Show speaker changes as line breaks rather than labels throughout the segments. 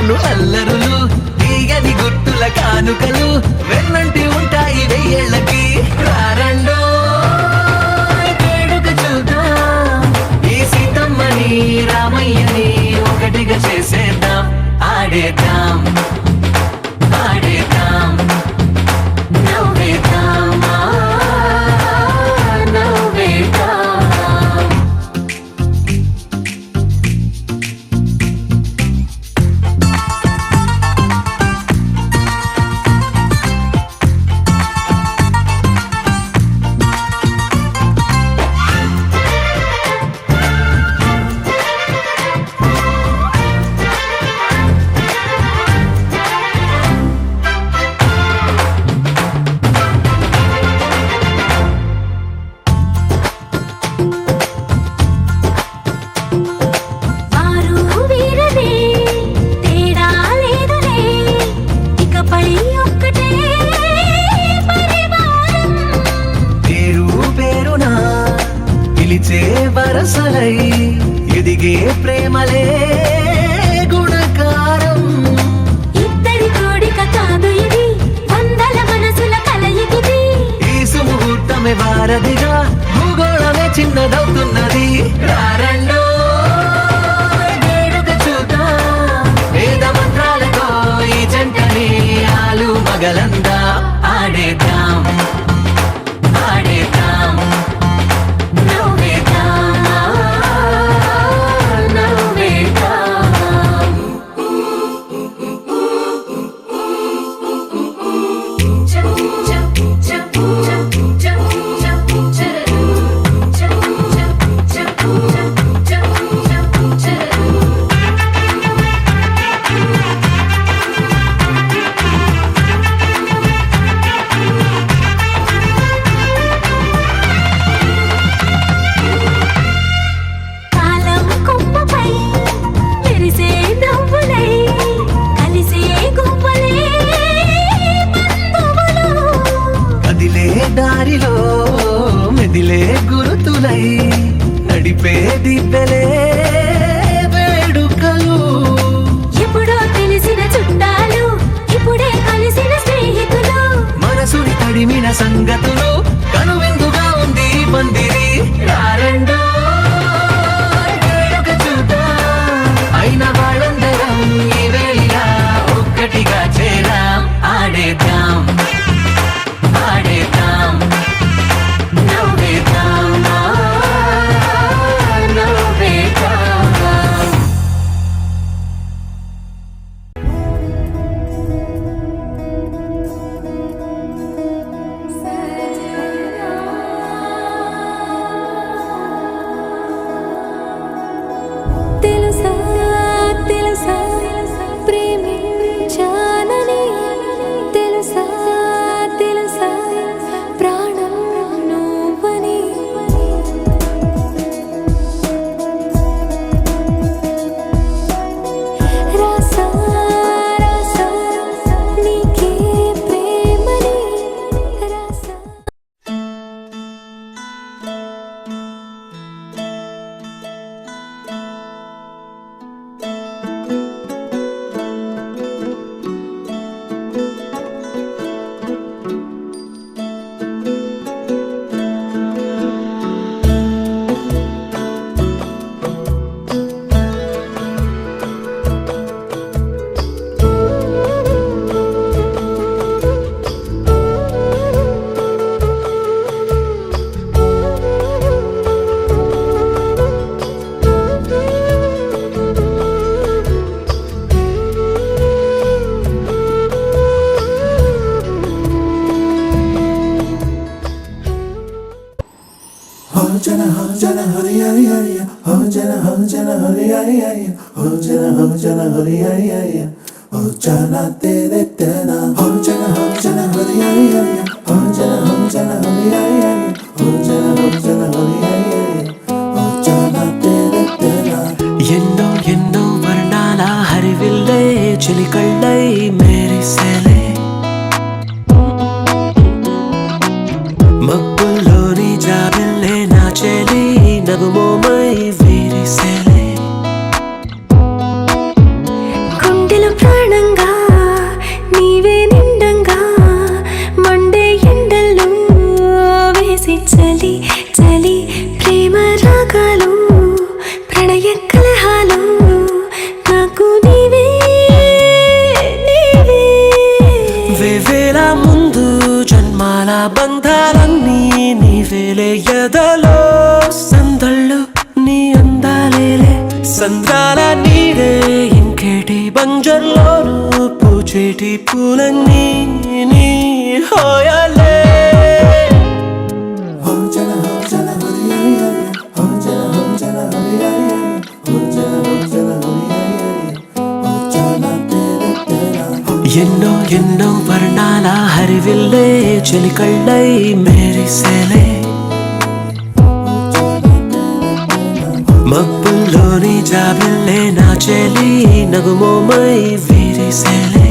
ఆటలు అల్లరులు తీయని గుర్తుల కానుకలు వెన్నంటి ఉంటాయి వెయ్యేళ్ళకి రారండో వేడుక చూద్దాం ఈ సీతమ్మని రామయ్యని ఒకటిగా చేసేద్దాం ఆడేద్దాం ఆడేద్దాం నవ్వేద్దాం నవ్వేద్దాం వరసలై ఎదిగే ప్రేమలే గుణకారం
ఇద్దరి కోడిక కాదు ఇది వందల మనసుల కలయికిది
ఈ సుముహూర్తమే వారధిగా భూగోళమే చిన్నదవుతున్నది రారండో వేడుక చూద్దాం వేద మంత్రాలతో ఈ జంటని ఆలు మగలందా ఆడేద్దాం ఆడేద్దాం దారిలో మెదిలే గురుతులై నడిపే దిబ్బెలే వేడుకలు
ఎప్పుడో తెలిసిన చుట్టాలు ఇప్పుడే కలిసిన స్నేహితులు
మనసుని తడిమిన సంగతులు కనువిందుగా ఉంది పందిరి రారండో వేడుక చూద్దాం అయిన వాళ్ళందరం ఈ వేళ ఒక్కటిగా చేరాం ఆడేద్దాం ఆడేద్దాం నవ్వేద్దాం నవ్వేద్దాం
తెలుసా తెలుసా ప్రేమించానని తెలుసా తెలుసా ప్రాణం నువ్వని రాసా రాసా నీకే ప్రేమని రాసా
Jana Hari Hari Hari Ho Jana Hari Hari Hari Ho Jana Hari Hari Hari Ho Jana Tere Tena Ho Jana Hari Hari Hari Ho Jana Hari Hari Hari Ho Jana Hari Hari Hari Ho Jana Tere Tena
ఎన్నో ఎన్నో వర్ణాల హరివిల్లే చిలికళ్ళై మేరిసేలే మబ్బుల్లోని జాబిల్లే నా చెలి నగుమోమై వీరిసేలే
గుండెలో
బంజర్లోను పూచేటి పూలన్నీ నీ హోయాలే ఎన్నో ఎన్నో వర్ణాల హరివిల్లే చెలికళ్ళై మెరిసేలే మబ్బుల్లోని జాబిల్లే నా చెలి నగుమోమై విరిసేలే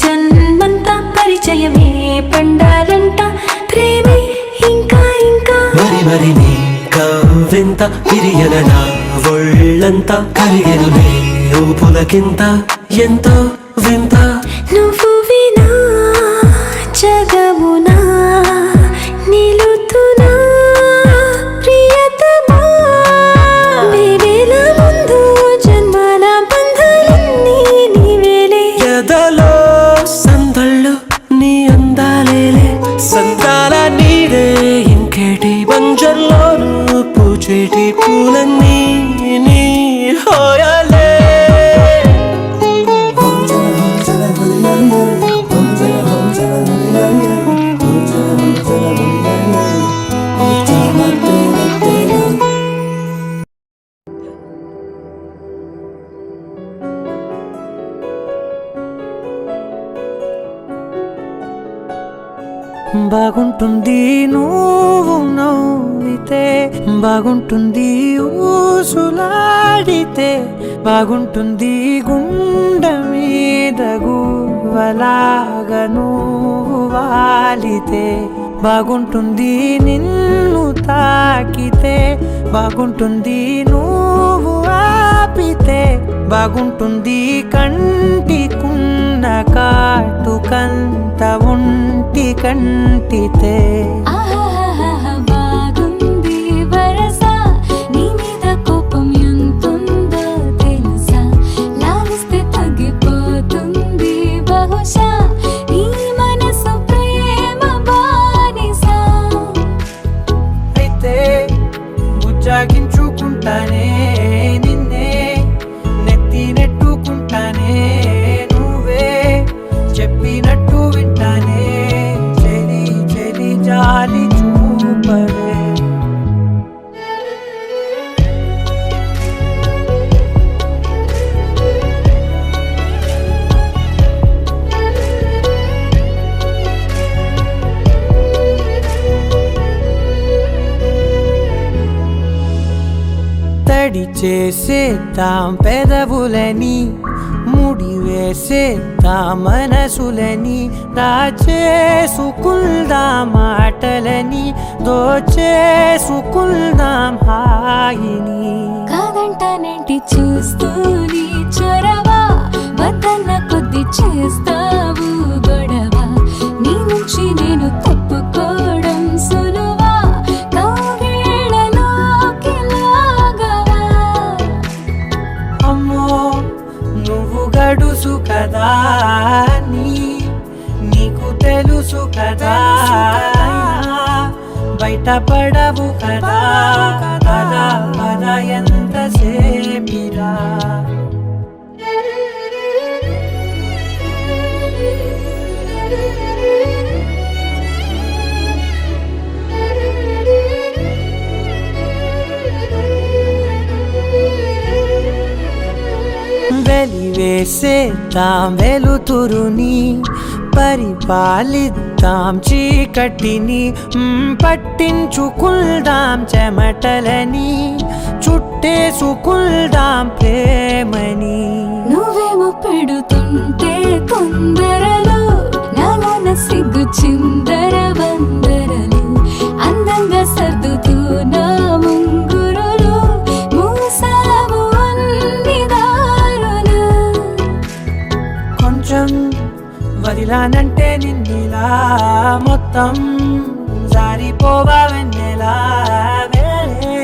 జన్మంతా పరిచయమే పండాలంట ప్రేమే ఇంకా ఇంకా మరి మరి నీ కవ్వింత తిరియన నా ఒళ్ళంతా కరిగెనులే ఊపులకింత ఎంతో వింత
నువ్వు వినా జగమునా నిలుతున్నా ప్రియతమా వేవేల ముందు జన్మల బంధాలన్నీ నీవేలే
ఎదలో సందళ్ళు నీ అందాలేలే సందాల నీడే ఇంకేటి బంజర్లోను పూచేటి పూలన్నీ నీ హోయాలే
బాగుంటుంది నువ్వు నవ్వితే బాగుంటుంది ఊసులాడితే బాగుంటుంది గుండె మీద గువ్వలాగా నువ్వు వాలితే బాగుంటుంది నిన్ను తాకితే బాగుంటుంది నువ్వు ఆపితే బాగుంటుంది కంటికున్న కాటుకంత ఒంటి కంటితే
బాగుంది వరస నీ మీద కోపం ఎంతుందో తెలుసా లాలిస్తే తగ్గిపోతుంది బహుశా నీ మనసు ప్రేమ బానిసా
అయితే బుజ్జాగించుకుంటానే నిన్నే నెత్తి నెట్టుకుంటానే నువ్వే చెప్పినట్టు వింటానే చెలి చెలి జాలి చూపవే తడి చేసేద్దాం పెదవులని ముడి వేసేద్దాం మనసులని దాచేసుకుందాం మాటలని దోచేసుకుందాం హాయిని
కాదంటానేంటి చూస్తూని చొరవ వద్దన్న కొద్ది చేస్తావు గొడవ నీ నుంచి నేను తప్పుకోవడం సులువా కౌగిళ్ళలోకి లాగవా
అమ్మో నువ్వు గడుసు కదా నీకు తెలుసు కదా బయట పడవు కదా పద పద ఎంత సేపిరా వెలివేసేద్దాం వెలుతురుని పరిపాలిద్దాం చీకటిని పట్టించుకుందాం చెమటలని చుట్టేసుకుందాం ప్రేమని
నువ్వేమో పెడుతుంటే కొందరలో నాలోన సిగ్గు చిందరవందర
మొత్తం జారిపోవా వెన్నెలా వేళే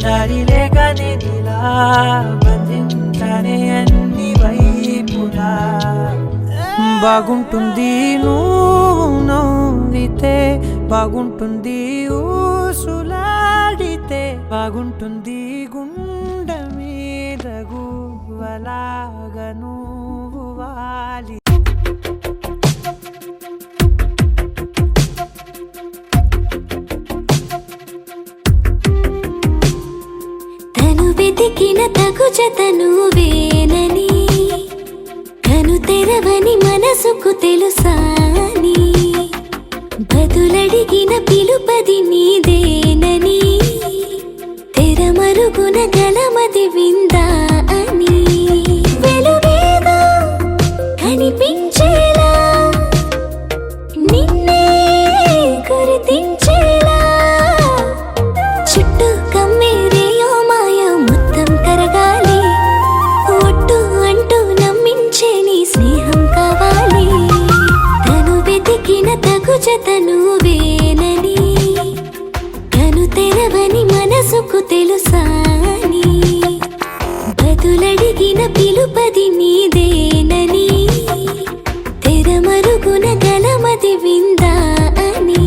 దారి లేక నేనిలా బంధించనే అన్ని వైపులా బాగుంటుంది నువ్వు నవ్వితే బాగుంటుంది ఊసులాడితే బాగుంటుంది గుండె మీద గువ్వలాగా నువ్వు వాలి
తను వెతికిన తగు జతను వేనని కను తెరవని మనసుకు తెలుసాని బదులడిగిన పిలుపది నీదేనని తెరమరుగున గలమది విందా అని వెలుగేదో కనిపించేలా నిన్నే గుర్తించేలా చుట్టూ కమ్మేరేయో మాయ మొత్తం కరగాలి ఒట్టు అంటూ నమ్మించే నీ స్నేహం కావాలి తను వెతికిన తగు జతను వేనని కను తెరవని మనసుకు తెలుసాని బదులడిగిన పిలుపది నీదేనని తెరమరుగున గలమది విందా అని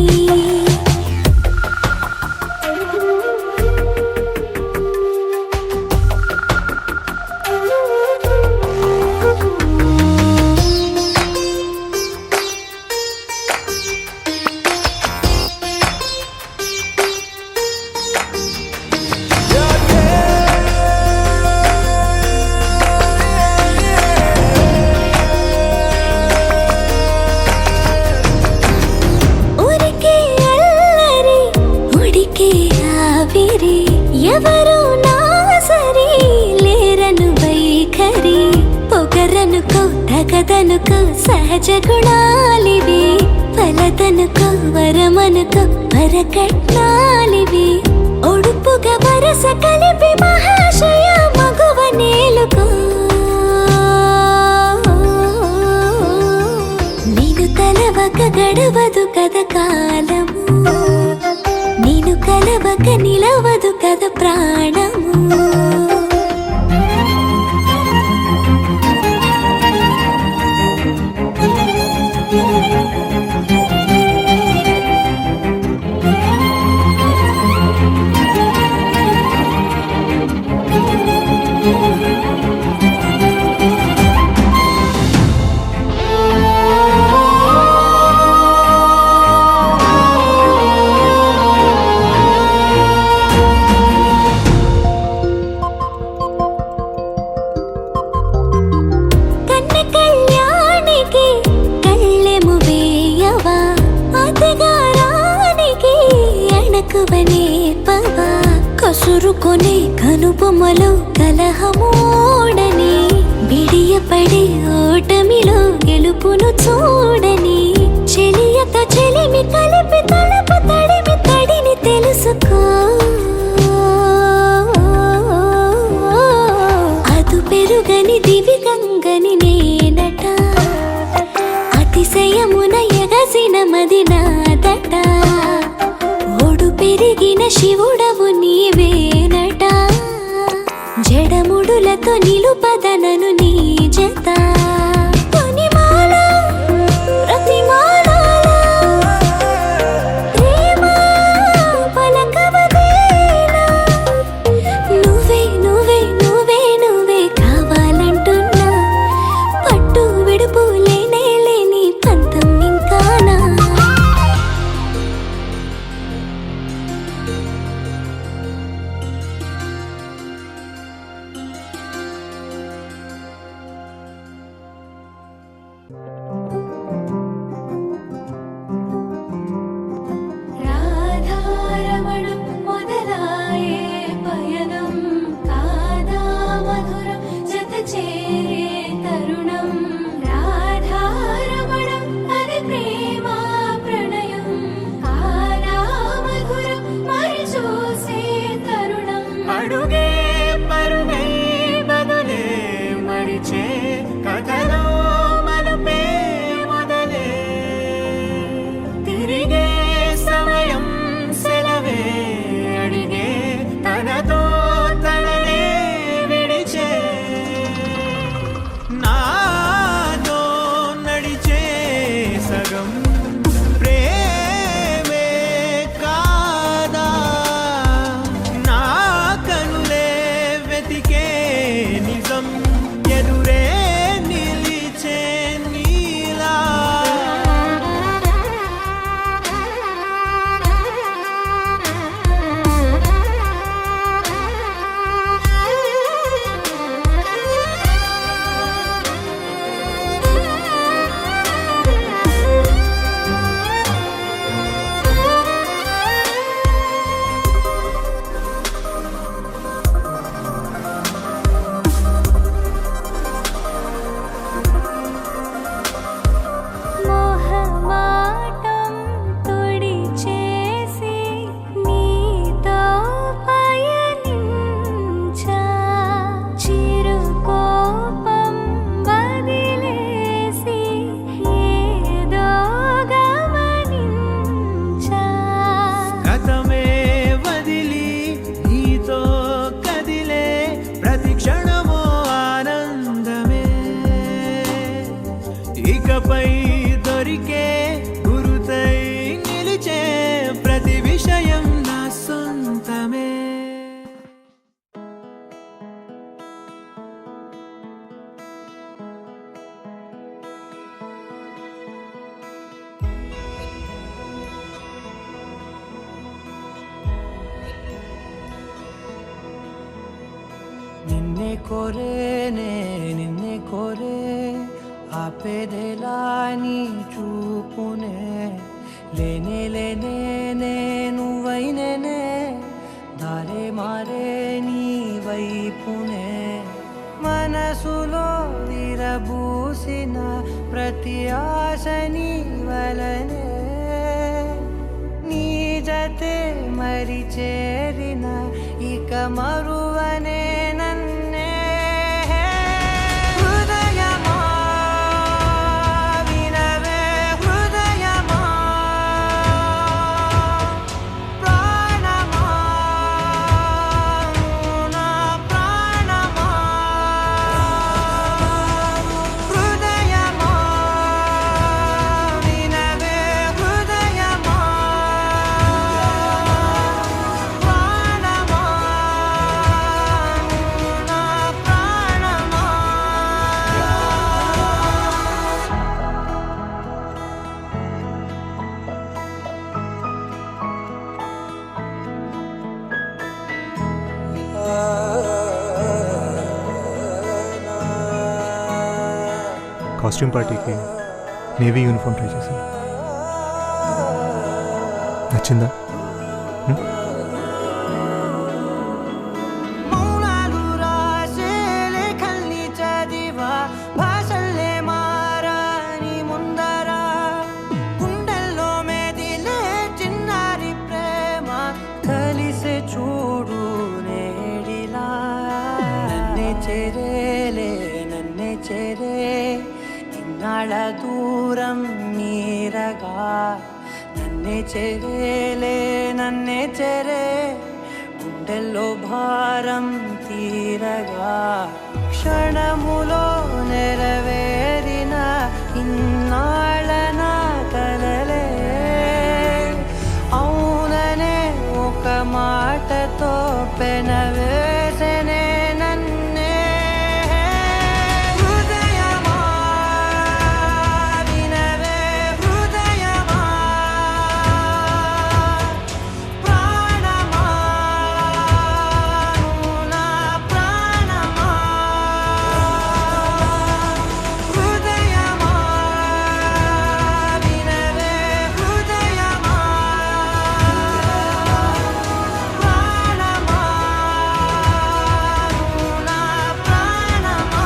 ఊరికే అల్లరి ఉడికే ఆవిరి ఎవరు నా సరి లేరను వైఖరి పొగరనుకో తగదనుకో సహజ గుణాలివి ఫలదనుకో వరమనుకో వరకట్నాలివి ఒడుపుగా వరస కలిపి మహాశయ మగువ నేలుకో నేను తలవక గడవదు కద కాలము నేను కలవక నిలవదు కద ప్రాణము కన్న కళ్యాణికి కళ్ళెము వేయవా అతగారానికి అణకువనే పవా కసురుకొనే కనుబొమ్మలో కలహమోడని బిడియపడే ఓటమిలో గెలుపును చూడని చెలియతో చెలిమి కలిపి తలపు తడిమి తడిని తెలుసుకో అదు పెరుగని దివి గంగని నేనట అతిశయమున ఎగసిన మది నాదట ఓడు పెరిగిన శివుడవు నీవేనట జడముడులతో నిలుపదనను నీ జత తొనిమాల ప్రతిమాలాల ప్రేమ పలకవదేనా నువ్వే నువ్వే నువ్వే నువ్వే కావాలంటున్నా పట్టు విడుపు లేనే లేని పంతం ఇంకానా
కోరేనే నిన్నే కోరే ఆపేదేలా నీ చూపునే లేనే లేనే నువ్వైనేనే దారే మారే నీ వైపునే మనసులో విరబూసిన ప్రతి ఆశ నీ వలనే నీ జతే మరి చేరిన ఇక మరువనే నన్నే హృదయమా వినవే హృదయమా ప్రాణమా నా ప్రాణమా హృదయమా వినవే హృదయమా ప్రాణమా నా ప్రాణమా
కాస్ట్యూమ్ పార్టీకి నేవీ యూనిఫామ్ ట్రై చేశాను. నచ్చిందా?
మౌనాలు రాసే లేఖల్ని చదివా భాషల్లే మారాని ముందర గుండెల్లో మెదిలే చిన్నారి ప్రేమ కలిసే చూడు నేడిలా నన్నే చేరేలే నన్నే చేరే ఇన్నాళ్ళ దూరం నీరగా నన్నే చేరేలే నన్నే చేరే గుండెల్లో భారం తీరగా క్షణములో నెరవేరిన ఇన్నాళ్ళ నా కలలే అవుననే ఒక మాటతో పెనవేసనే నన్నే హృదయమా వినవే హృదయమా ప్రాణమా నా ప్రాణమా హృదయమా వినవే హృదయమా ప్రాణమా నా ప్రాణమా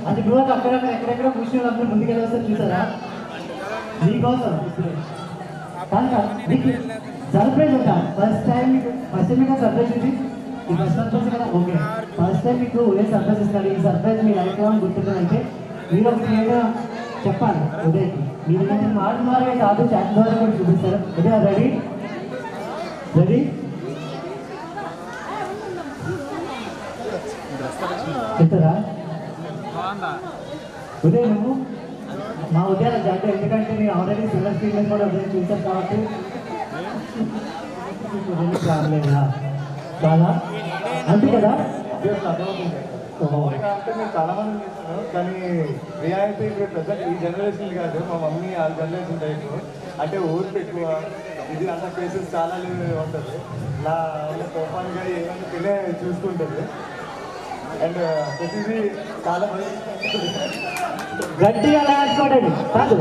అది నువ్వు అక్కడక్కడ ఎక్కడెక్కడ కూర్చుని వాళ్ళందరూ ముందుకెళ్ళి వస్తారు చూసారా నీకోసం నీకు సర్ప్రైజ్ ఉంటా ఫస్ట్ టైం మీకు సర్ప్రైజ్ ఉంది ఈ ఫస్ట్ సర్ప్రైజ్ కదా ఓకే ఫస్ట్ టైం మీకు ఉదయం సర్ప్రైజ్ ఇస్తాడు ఈ సర్ప్రైజ్ మీ లైఫ్ లో గుర్తుంటుందంటే మీరు ఒక క్లియర్గా చెప్పాలి ఉదయకి మీరు మాట ద్వారా కాదు చాట్ ద్వారా కూడా చూపిస్తారు ఉదయం రెడీ రెడీ చెప్తారా ఉదయం నువ్వు మా ఉదయాల జాగ్రత్త ఎందుకంటే నేను ఆల్రెడీ సిల్వర్ స్క్రీన్ మీద కూడా ఉదయం చూసాను కాబట్టి రాలేదా చాలా అంతే కదా
అంటే నేను చాలా మంది చేస్తాను కానీ రియాయితీ ఇప్పుడు ప్రజెంట్ ఈ జనరేషన్ కాదు మా మమ్మీ ఆ జనరేషన్ టైప్ అంటే ఊరికి ఎక్కువ ఇది అంత కేసెస్ చాలా ఉంటుంది నా తోఫాన్గా ఏమైనా తినే చూసుకుంటుంది అండ్ ప్రతిదీ చాలా మంది
గట్టిగా రాసుకోడండి కాదు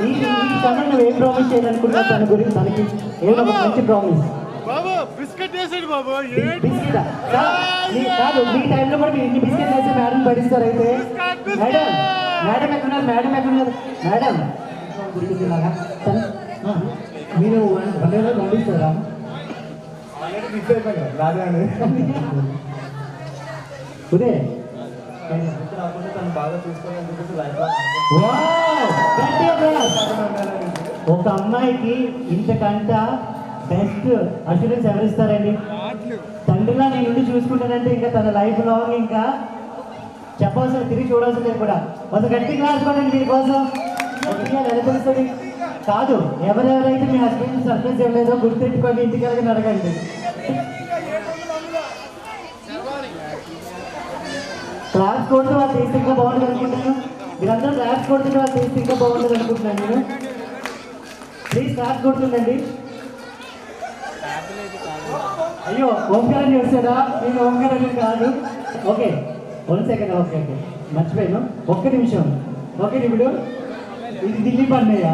ఈ సమయం నువ్వు ఏం ప్రామిస్ చేయాలనుకుంటున్నావు తన గురించి తనకి ఏదో ఒక మంచి ప్రామిస్ బిస్కెట్ కాదు మీ టైంలో కూడా మీరు ఇన్ని బిస్కెట్ వేసి మేడం పడిస్తారు అయితే మేడం మేడం ఎక్కడున్నారు మేడం ఎక్కడున్నారు మేడం గుర్తుందిలాగా మీరు వందలో పంపిస్తారా
ఆల్రెడీ మిస్ అయిపోయాను రాదే అని
ఉదే
రాకుండా తను బాగా చూసుకోవాలని చెప్పేసి లైఫ్
ఒక అమ్మాయికి ఇంతకంట బెస్ట్ అష్యూరెన్స్ ఎవరిస్తారండి తండ్రిలా నేను ఉండి చూసుకుంటానంటే ఇంకా తన లైఫ్ లాంగ్ ఇంకా చెప్పాల్సిన తిరిగి చూడాల్సిన లేదు కూడా ఒక గట్టి క్లాస్ పడండి మీకోసం ఎలా తెలుస్తుంది కాదు ఎవరెవరైతే మీ హస్బెండ్ సర్ప్రైజ్ ఇవ్వలేదో గుర్తెట్టుకొని ఇంటికి వెళ్ళని అడగండి క్లాస్ కొడితే వాళ్ళు తీస్తే ఇంకా బాగుంటుంది అనుకుంటున్నాను మీరందరూ క్లాస్ కొడుతుంటే వాళ్ళు తీస్తే ఇంకా బాగుంటుంది అనుకుంటున్నాను నేను ప్లీజ్ క్లాస్ కొడుతుందండి అయ్యో ఓంకారం చేస్తారా నేను ఓంకారం కాదు ఓకే 1 సెకండ్ ఓకే ఓకే మర్చిపోయాను ఒక్క నిమిషం ఓకే ఇప్పుడు ఇది ఢిల్లీ పండుగ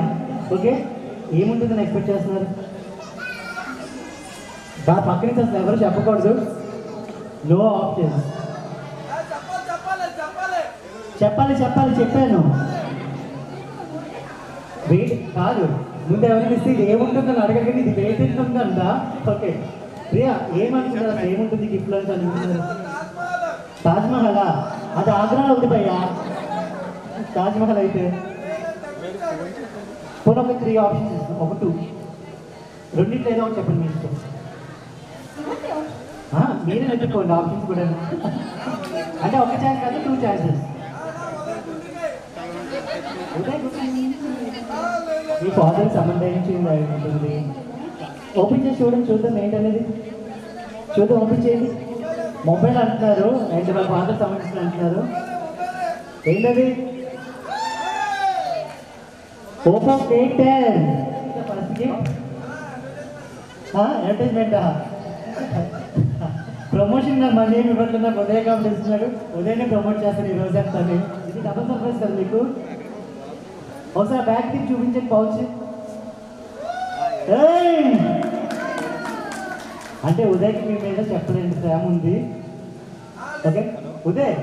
ఓకే ఏముంటుందని ఎక్స్పెక్ట్ చేస్తున్నారు బాగా పక్క నుంచి అసలు ఎవరు చెప్పకూడదు నో ఆప్షన్స్ చెప్పాలి చెప్పాను వెయిట్ కాదు ముందు ఎవరిని ఇస్తే ఇది ఏముంటుందని అడగకండి ఇది వెయిట్ ఉంటుందంట ఓకే ప్రియా ఏమనుకుంటారు అసలు ఏముంటుంది గిఫ్ట్లో అని అనుకుంటున్నారు తాజ్మహలా అది ఆగ్రాలో ఉంది భయ్యా తాజ్మహల్ అయితే పోనీ ఒక 3 ఆప్షన్స్ ఇస్తాం ఒక 2 రెండింటిలో ఏదో ఒకటి చెప్పండి మీ ఇష్టం మీరే వెతుక్కోండి ఆప్షన్స్ కూడా అంటే ఒక ఛాన్స్ కాదు 2 ఛాన్సెస్ మీ ఫాదర్ సంబంధించింది అయి ఉంటుంది ఓపెన్ చేసి చూద్దాం ఏంటనేది చూద్దాం ఓపెన్ చేయండి మొబైల్ అంటున్నారు అండ్ వాళ్ళ ఫాదర్ సంబంధించిన అంటున్నారు ఏంటది ఓపో K10 ఫస్ట్ గిఫ్ట్ అడ్వర్టైజ్మెంటా ప్రమోషన్ నా మనీ ఏమి ఇవ్వట్లేదు నాకు ఉదయ కాబట్టి ఇస్తున్నాడు ఉదయనే ప్రమోట్ చేస్తాను ఈ రోజు అంతా ఇది డబల్ సర్ప్రైజ్ కదా మీకు ఒకసారి బ్యాగ్ తీసి చూపించండి పౌచ్ అంటే ఉదయ్కి మీ మీద చెప్పలేని ప్రేమ ఉంది ఓకే ఉదయ్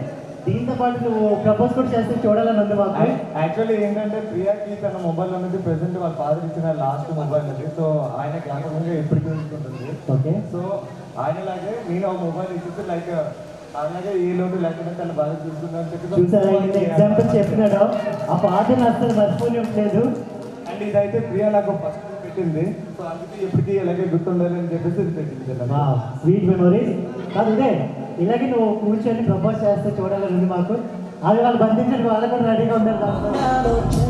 దీంతో పాటు నువ్వు ప్రపోజ్ కూడా చేస్తే చూడాలని ఉంది మాకు
యాక్చువల్లీ ఏంటంటే ప్రియాకి తన మొబైల్ అనేది ప్రెసెంట్ వాళ్ళ ఫాదర్ ఇచ్చిన లాస్ట్ మొబైల్ అది సో ఆయన జ్ఞాపకంగా ఎప్పటికీ ఉంచుకుంటుంది
ఓకే
సో ఆయనలాగే నేను ఆ మొబైల్ ఇచ్చేసి లైక్ అలాగే ఏ లోటు లేకుండా తను బాగా చూసుకుందా అని చెప్పి
చూసారా ఎగ్జాంపుల్ చెప్పినాడు ఆ ఫాదర్ అసలు మర్చిపోయి లేదు
అండ్ ఇదైతే ప్రియా నాకు ఫస్ట్ పెట్టింది సో అందుకే ఎప్పటికీ ఇలాగే గుర్తుండాలి అని చెప్పేసి ఇది పెట్టింది
స్వీట్ మెమొరీస్ కాదు ఇదే ఇలాగే నువ్వు కూర్చొని ప్రపోజ్ చేస్తే చూడాలని ఉంది మాకు అది వాళ్ళు బంధించడానికి వాళ్ళు కూడా రెడీగా ఉన్నారు